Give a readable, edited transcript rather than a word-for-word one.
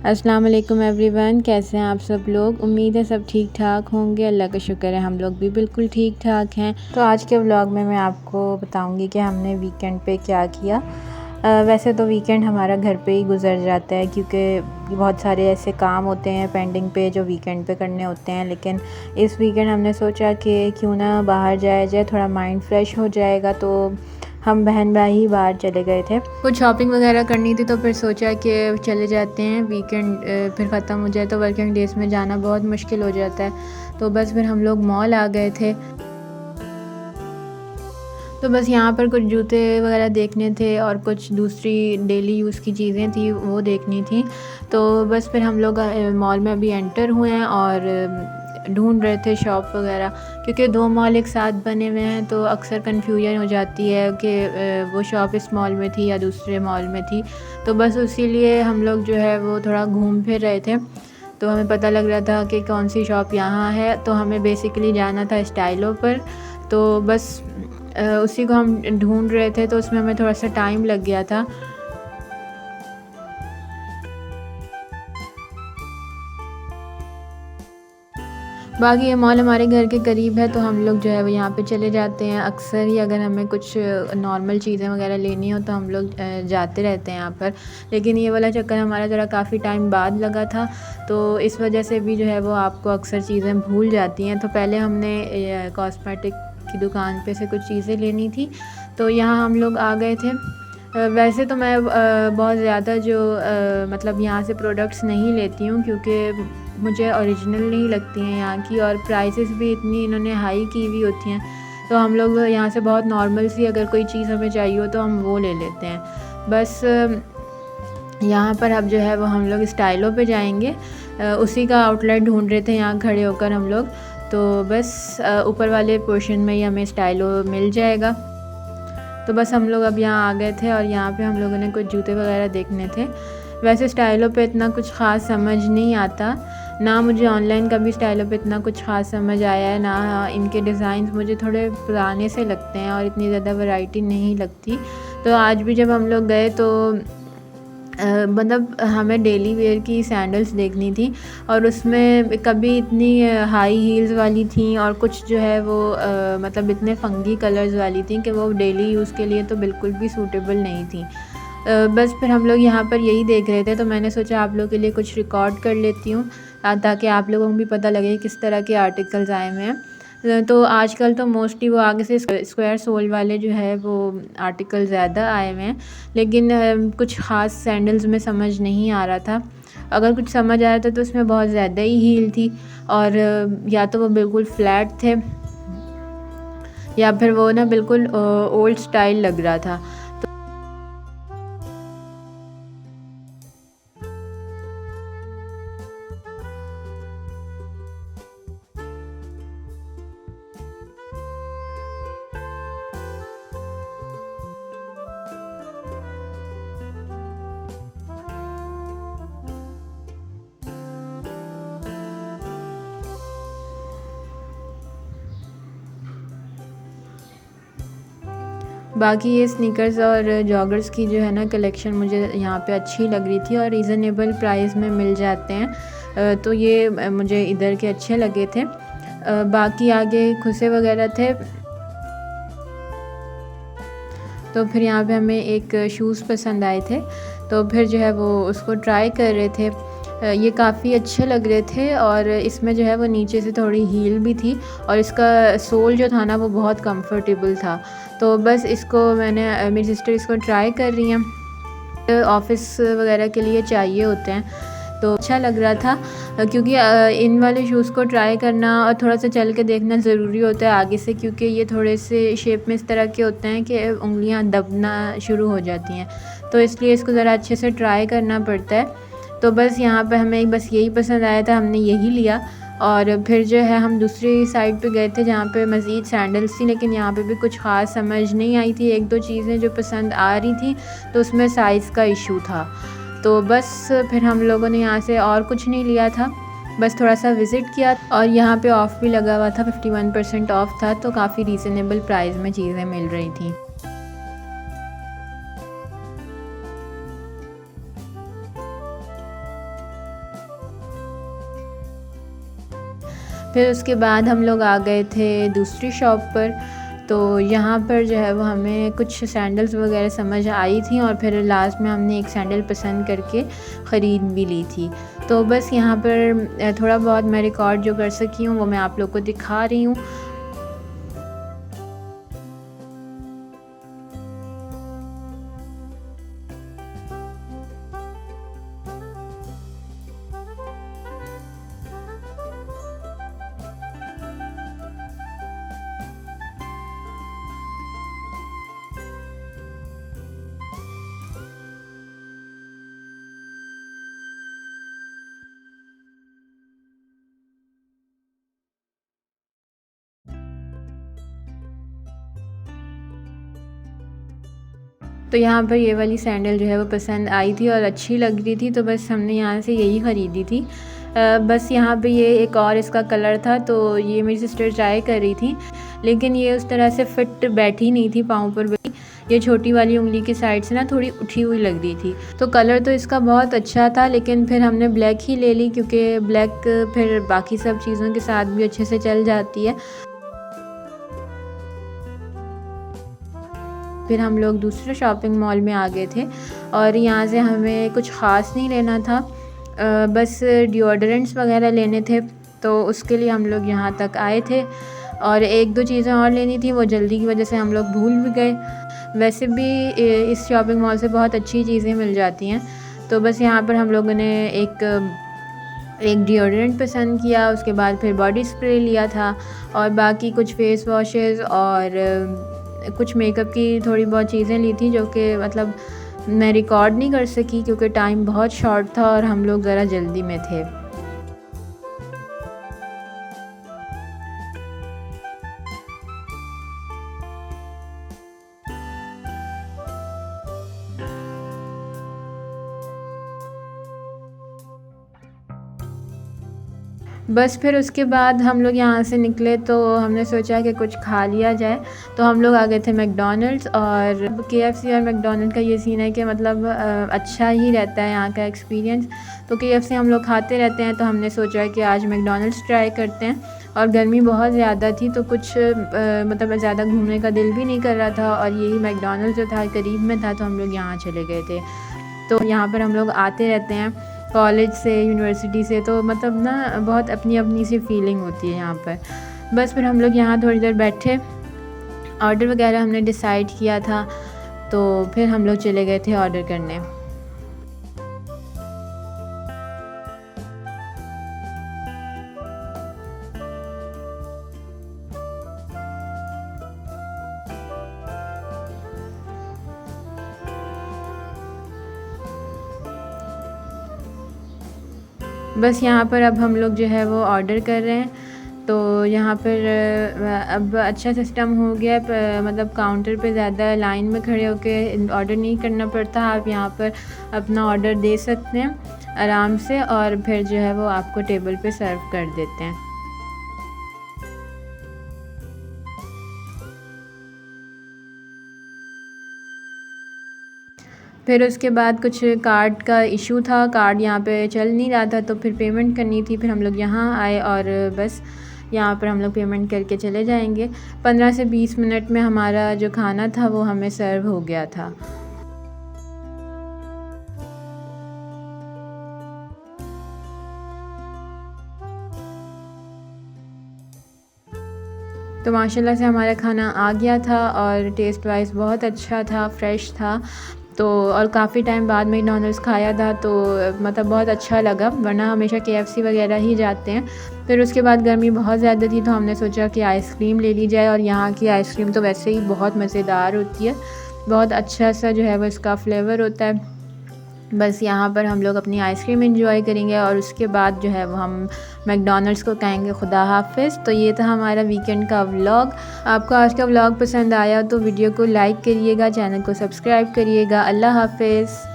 अस्सलाम वालेकुम एवरीवन, कैसे हैं आप सब लोग। उम्मीद है सब ठीक ठाक होंगे। अल्लाह का शुक्र है हम लोग भी बिल्कुल ठीक ठाक हैं। तो आज के व्लॉग में मैं आपको बताऊंगी कि हमने वीकेंड पे क्या किया। वैसे तो वीकेंड हमारा घर पे ही गुजर जाता है क्योंकि बहुत सारे ऐसे काम होते हैं पेंडिंग पे जो वीकेंड पे करने होते हैं, लेकिन इस वीकेंड हमने सोचा कि क्यों ना बाहर जाया जाए, थोड़ा माइंड फ्रेश हो जाएगा। तो हम बहन भाई ही बाहर चले गए थे, कुछ शॉपिंग वगैरह करनी थी, तो फिर सोचा कि चले जाते हैं। वीकेंड फिर ख़त्म हो जाए तो वर्किंग डेज़ में जाना बहुत मुश्किल हो जाता है। तो बस फिर हम लोग मॉल आ गए थे। तो बस यहाँ पर कुछ जूते वगैरह देखने थे और कुछ दूसरी डेली यूज़ की चीज़ें थी वो देखनी थी। तो बस फिर हम लोग मॉल में अभी एंटर हुए हैं और ढूंढ रहे थे शॉप वगैरह, क्योंकि दो मॉल एक साथ बने हुए हैं तो अक्सर कन्फ्यूजन हो जाती है कि वो शॉप इस मॉल में थी या दूसरे मॉल में थी। तो बस उसी लिए हम लोग जो है वो थोड़ा घूम फिर रहे थे, तो हमें पता लग रहा था कि कौन सी शॉप यहाँ है। तो हमें बेसिकली जाना था स्टाइलो पर, तो बस उसी को हम ढूंढ रहे थे, तो उसमें हमें थोड़ा सा टाइम लग गया था। बाकी ये मॉल हमारे घर के करीब है तो हम लोग जो है वो यहाँ पे चले जाते हैं अक्सर ही। अगर हमें कुछ नॉर्मल चीज़ें वगैरह लेनी हो तो हम लोग जाते रहते हैं यहाँ पर। लेकिन ये वाला चक्कर हमारा ज़रा काफ़ी टाइम बाद लगा था, तो इस वजह से भी जो है वो आपको अक्सर चीज़ें भूल जाती हैं। तो पहले हमने कॉस्मेटिक की दुकान पे से कुछ चीज़ें लेनी थी, तो यहाँ हम लोग आ गए थे। वैसे तो मैं बहुत ज़्यादा जो मतलब यहाँ से प्रोडक्ट्स नहीं लेती हूँ, क्योंकि मुझे ओरिजिनल नहीं लगती हैं यहाँ की, और प्राइसेस भी इतनी इन्होंने हाई की हुई होती हैं। तो हम लोग यहाँ से बहुत नॉर्मल सी अगर कोई चीज़ हमें चाहिए हो तो हम वो ले लेते हैं। बस यहाँ पर अब जो है वो हम लोग स्टाइलो पे जाएंगे। उसी का आउटलेट ढूंढ रहे थे यहाँ खड़े होकर हम लोग। तो बस ऊपर वाले पोर्शन में ही हमें स्टाइलो मिल जाएगा। तो बस हम लोग अब यहाँ आ गए थे और यहाँ पे हम लोगों ने कुछ जूते वगैरह देखने थे। वैसे स्टाइलो पे इतना कुछ ख़ास समझ नहीं आता, ना मुझे ऑनलाइन का भी स्टाइलो पे इतना कुछ ख़ास समझ आया है, ना इनके डिज़ाइंस मुझे थोड़े पुराने से लगते हैं और इतनी ज़्यादा वैरायटी नहीं लगती। तो आज भी जब हम लोग गए तो मतलब हमें डेली वेयर की सैंडल्स देखनी थी, और उसमें कभी इतनी हाई हील्स वाली थी और कुछ जो है वो मतलब इतने फंगी कलर्स वाली थी कि वो डेली यूज़ के लिए तो बिल्कुल भी सूटेबल नहीं थी। बस फिर हम लोग यहाँ पर यही देख रहे थे, तो मैंने सोचा आप लोगों के लिए कुछ रिकॉर्ड कर लेती हूँ ताकि आप लोगों को भी पता लगे किस तरह के आर्टिकल्स आए हुए हैं। तो आजकल तो मोस्टली वो आगे से स्क्वायर सोल वाले जो है वो आर्टिकल ज़्यादा आए हुए हैं, लेकिन कुछ ख़ास सैंडल्स में समझ नहीं आ रहा था। अगर कुछ समझ आ रहा था तो उसमें बहुत ज़्यादा ही हील थी, और या तो वो बिल्कुल फ्लैट थे या फिर वो ना बिल्कुल ओल्ड स्टाइल लग रहा था। बाकी ये स्नीकर्स और जॉगर्स की जो है ना कलेक्शन मुझे यहाँ पे अच्छी लग रही थी और रीज़नेबल प्राइस में मिल जाते हैं, तो ये मुझे इधर के अच्छे लगे थे। बाकी आगे खुसे वगैरह थे। तो फिर यहाँ पे हमें एक शूज़ पसंद आए थे, तो फिर जो है वो उसको ट्राई कर रहे थे। ये काफ़ी अच्छे लग रहे थे और इसमें जो है वो नीचे से थोड़ी हील भी थी, और इसका सोल जो था ना वो बहुत कंफर्टेबल था। तो बस इसको मैंने मेरी सिस्टर इसको ट्राई कर रही हैं, ऑफ़िस वगैरह के लिए चाहिए होते हैं, तो अच्छा लग रहा था। क्योंकि इन वाले शूज़ को ट्राई करना और थोड़ा सा चल के देखना ज़रूरी होता है आगे से, क्योंकि ये थोड़े से शेप में इस तरह के होते हैं कि उंगलियां दबना शुरू हो जाती हैं, तो इसलिए इसको ज़रा अच्छे से ट्राई करना पड़ता है। तो बस यहाँ पे हमें बस यही पसंद आया था, हमने यही लिया। और फिर जो है हम दूसरी साइड पे गए थे जहाँ पे मज़ीद सैंडल्स थी, लेकिन यहाँ पे भी कुछ ख़ास समझ नहीं आई थी। एक दो चीज़ें जो पसंद आ रही थी तो उसमें साइज़ का इशू था। तो बस फिर हम लोगों ने यहाँ से और कुछ नहीं लिया था, बस थोड़ा सा विज़िट किया, और यहाँ पे ऑफ़ भी लगा हुआ था, 51% ऑफ़ था, तो काफ़ी रीज़नेबल प्राइस में चीज़ें मिल रही थी। फिर उसके बाद हम लोग आ गए थे दूसरी शॉप पर। तो यहाँ पर जो है वो हमें कुछ सैंडल्स वगैरह समझ आई थी और फिर लास्ट में हमने एक सैंडल पसंद करके ख़रीद भी ली थी। तो बस यहाँ पर थोड़ा बहुत मैं रिकॉर्ड जो कर सकी हूँ वो मैं आप लोग को दिखा रही हूँ। तो यहाँ पर ये वाली सैंडल जो है वो पसंद आई थी और अच्छी लग रही थी, तो बस हमने यहाँ से यही ख़रीदी थी। बस यहाँ पे ये एक और इसका कलर था, तो ये मेरी सिस्टर ट्राई कर रही थी, लेकिन ये उस तरह से फिट बैठी नहीं थी पाँव पर भी। ये छोटी वाली उंगली की साइड से ना थोड़ी उठी हुई लग रही थी। तो कलर तो इसका बहुत अच्छा था, लेकिन फिर हमने ब्लैक ही ले ली, क्योंकि ब्लैक फिर बाकी सब चीज़ों के साथ भी अच्छे से चल जाती है। फिर हम लोग दूसरे शॉपिंग मॉल में आ गए थे और यहाँ से हमें कुछ ख़ास नहीं लेना था, बस डिओडरेंट्स वगैरह लेने थे, तो उसके लिए हम लोग यहाँ तक आए थे। और एक दो चीज़ें और लेनी थी, वो जल्दी की वजह से हम लोग भूल भी गए। वैसे भी इस शॉपिंग मॉल से बहुत अच्छी चीज़ें मिल जाती हैं। तो बस यहाँ पर हम लोगों ने एक डिओड्रेंट पसंद किया, उसके बाद फिर बॉडी स्प्रे लिया था और बाकी कुछ फेस वॉशेस और कुछ मेकअप की थोड़ी बहुत चीज़ें ली थी, जो कि मतलब मैं रिकॉर्ड नहीं कर सकी क्योंकि टाइम बहुत शॉर्ट था और हम लोग ज़रा जल्दी में थे। बस फिर उसके बाद हम लोग यहाँ से निकले, तो हमने सोचा कि कुछ खा लिया जाए, तो हम लोग आ गए थे मैकडॉनल्ड्स। और KFC और मैकडॉनल्ड का ये सीन है कि मतलब अच्छा ही रहता है यहाँ का एक्सपीरियंस। तो KFC हम लोग खाते रहते हैं, तो हमने सोचा कि आज मैकडॉनल्ड्स ट्राई करते हैं। और गर्मी बहुत ज़्यादा थी, तो कुछ मतलब ज़्यादा घूमने का दिल भी नहीं कर रहा था, और यही मैकडॉनल्ड्स जो था करीब में था, तो हम लोग यहाँ चले गए थे। तो यहाँ पर हम लोग आते रहते हैं कॉलेज से, यूनिवर्सिटी से, तो मतलब ना बहुत अपनी अपनी सी फीलिंग होती है यहाँ पर। बस फिर हम लोग यहाँ थोड़ी देर बैठे, ऑर्डर वगैरह हमने डिसाइड किया था, तो फिर हम लोग चले गए थे ऑर्डर करने। बस यहाँ पर अब हम लोग जो है वो ऑर्डर कर रहे हैं। तो यहाँ पर अब अच्छा सिस्टम हो गया है, मतलब काउंटर पे ज़्यादा लाइन में खड़े होकर ऑर्डर नहीं करना पड़ता। आप यहाँ पर अपना ऑर्डर दे सकते हैं आराम से, और फिर जो है वो आपको टेबल पे सर्व कर देते हैं। फिर उसके बाद कुछ कार्ड का इशू था, कार्ड यहाँ पे चल नहीं रहा था, तो फिर पेमेंट करनी थी। फिर हम लोग यहाँ आए और बस यहाँ पर हम लोग पेमेंट करके चले जाएंगे। 15 से 20 मिनट में हमारा जो खाना था वो हमें सर्व हो गया था। तो माशाल्लाह से हमारा खाना आ गया था और टेस्ट वाइज़ बहुत अच्छा था, फ़्रेश था। तो और काफ़ी टाइम बाद मैकडॉनल्ड्स खाया था, तो मतलब बहुत अच्छा लगा, वरना हमेशा KFC वगैरह ही जाते हैं। फिर उसके बाद गर्मी बहुत ज़्यादा थी, तो हमने सोचा कि आइसक्रीम ले ली जाए, और यहाँ की आइसक्रीम तो वैसे ही बहुत मज़ेदार होती है, बहुत अच्छा सा जो है वो इसका फ्लेवर होता है। बस यहाँ पर हम लोग अपनी आइसक्रीम एंजॉय करेंगे और उसके बाद जो है वो हम मैकडॉनल्ड्स को कहेंगे खुदा हाफिज़। तो ये था हमारा वीकेंड का व्लॉग। आपको आज का व्लॉग पसंद आया तो वीडियो को लाइक करिएगा, चैनल को सब्सक्राइब करिएगा। अल्लाह हाफिज़।